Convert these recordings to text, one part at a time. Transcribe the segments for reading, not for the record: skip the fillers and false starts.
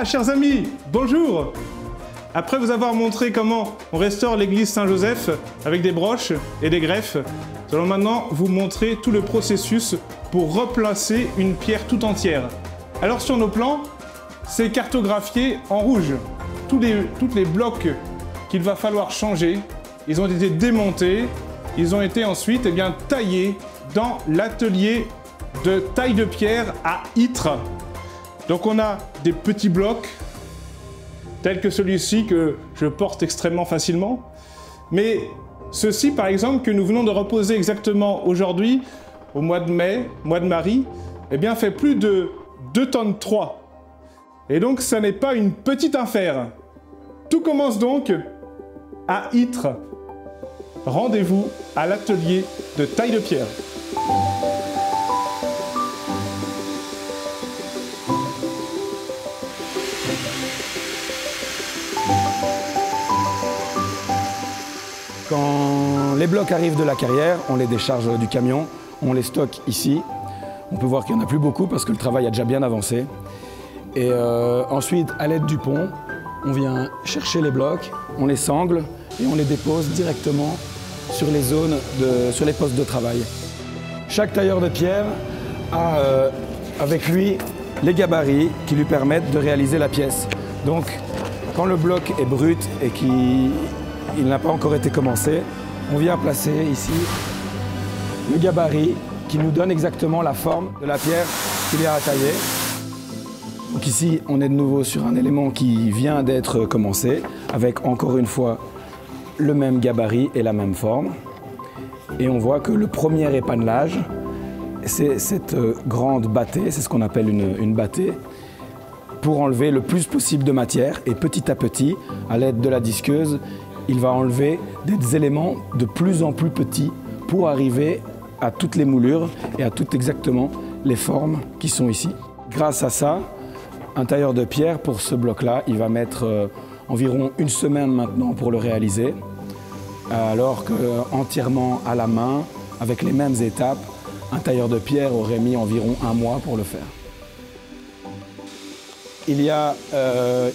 Ah, chers amis, bonjour! Après vous avoir montré comment on restaure l'église Saint-Joseph avec des broches et des greffes, nous allons maintenant vous montrer tout le processus pour replacer une pierre tout entière. Alors sur nos plans, c'est cartographié en rouge. Tous les blocs qu'il va falloir changer, ils ont été démontés, ils ont été ensuite taillés dans l'atelier de taille de pierre à Ytre. Donc on a des petits blocs, tels que celui-ci que je porte extrêmement facilement. Mais ceci, par exemple, que nous venons de reposer exactement aujourd'hui, au mois de mai, mois de Marie, fait plus de 2 tonnes 3. Et donc, ça n'est pas une petite affaire. Tout commence donc à Ytre. Rendez-vous à l'atelier de taille de pierre. Quand les blocs arrivent de la carrière, on les décharge du camion, on les stocke ici. On peut voir qu'il n'y en a plus beaucoup parce que le travail a déjà bien avancé. Et ensuite, à l'aide du pont, on vient chercher les blocs, on les sangle et on les dépose directement sur les zones, sur les postes de travail. Chaque tailleur de pierre a avec lui les gabarits qui lui permettent de réaliser la pièce. Donc, quand le bloc est brut et qu'il n'a pas encore été commencé, on vient placer ici le gabarit qui nous donne exactement la forme de la pierre qu'il y a à tailler. Donc ici, on est de nouveau sur un élément qui vient d'être commencé, avec encore une fois le même gabarit et la même forme. Et on voit que le premier épannelage, c'est cette grande bâtée, c'est ce qu'on appelle une bâtée, pour enlever le plus possible de matière. Et petit à petit, à l'aide de la disqueuse, il va enlever des éléments de plus en plus petits pour arriver à toutes les moulures et à toutes exactement les formes qui sont ici. Grâce à ça, un tailleur de pierre pour ce bloc-là, il va mettre environ 1 semaine maintenant pour le réaliser, alors qu'entièrement à la main, avec les mêmes étapes, un tailleur de pierre aurait mis environ 1 mois pour le faire. Il y a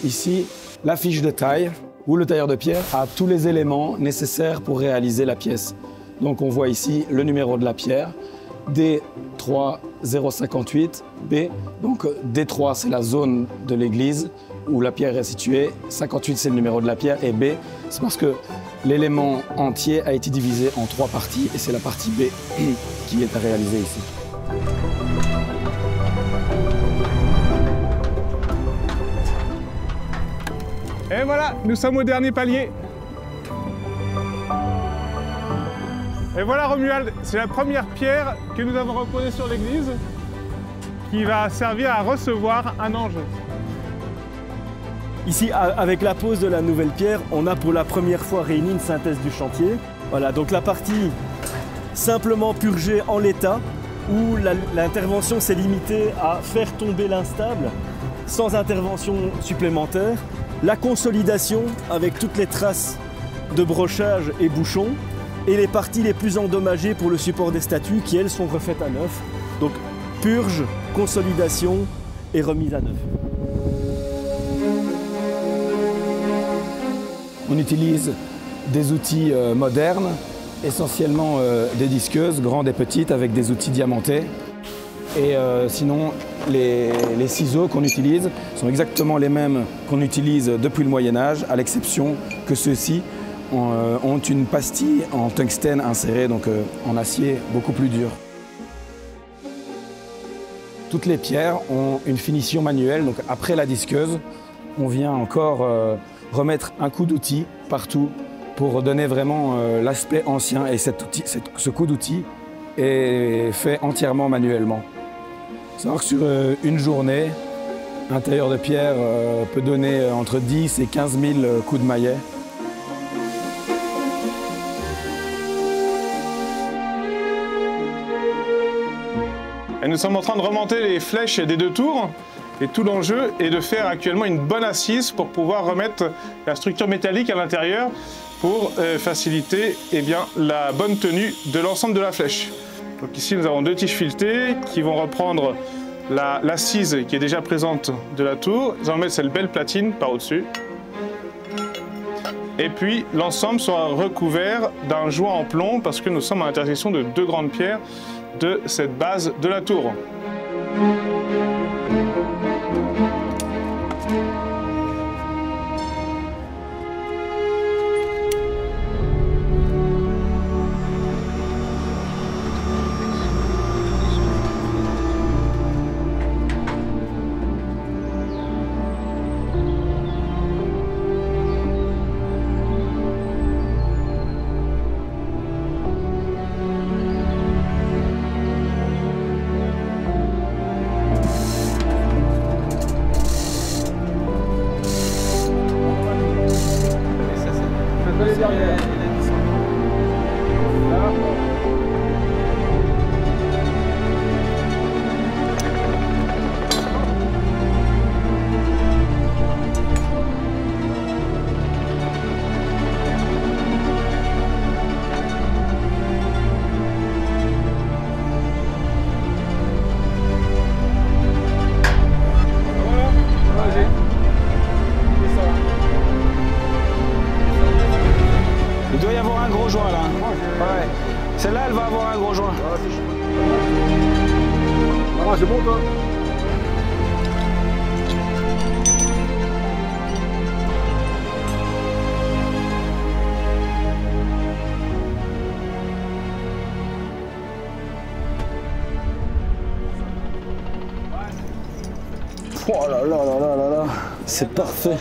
ici la fiche de taille, où le tailleur de pierre a tous les éléments nécessaires pour réaliser la pièce. Donc on voit ici le numéro de la pierre, D3058, B. Donc D3 c'est la zone de l'église où la pierre est située, 58 c'est le numéro de la pierre et B c'est parce que l'élément entier a été divisé en 3 parties et c'est la partie B qui est à réaliser ici. Et voilà, nous sommes au dernier palier. Et voilà Romuald, c'est la première pierre que nous avons reposée sur l'église qui va servir à recevoir un ange. Ici, avec la pose de la nouvelle pierre, on a pour la première fois réuni une synthèse du chantier. Voilà, donc la partie simplement purgée en l'état, où l'intervention s'est limitée à faire tomber l'instable sans intervention supplémentaire. La consolidation avec toutes les traces de brochage et bouchons et les parties les plus endommagées pour le support des statues qui, elles, sont refaites à neuf. Donc purge, consolidation et remise à neuf. On utilise des outils modernes, essentiellement des disqueuses, grandes et petites, avec des outils diamantés. Et sinon, les ciseaux qu'on utilise sont exactement les mêmes qu'on utilise depuis le Moyen-Âge, à l'exception que ceux-ci ont une pastille en tungstène insérée, donc en acier beaucoup plus dur. Toutes les pierres ont une finition manuelle, donc après la disqueuse, on vient encore remettre un coup d'outil partout pour donner vraiment l'aspect ancien. Et ce coup d'outil est fait entièrement manuellement. Il faut savoir que sur une journée, un tailleur de pierre peut donner entre 10 et 15 000 coups de maillet. Et nous sommes en train de remonter les flèches des 2 tours. Et tout l'enjeu est de faire actuellement une bonne assise pour pouvoir remettre la structure métallique à l'intérieur pour faciliter la bonne tenue de l'ensemble de la flèche. Donc ici nous avons 2 tiges filetées qui vont reprendre l'assise qui est déjà présente de la tour. Ils vont mettre cette belle platine par au-dessus. Et puis l'ensemble sera recouvert d'un joint en plomb parce que nous sommes à l'intersection de deux grandes pierres de cette base de la tour. Il doit y avoir un gros joint là. Ouais. Celle-là, elle va avoir un gros joint. Ah, c'est bon toi. Oh là là là là là là. C'est parfait.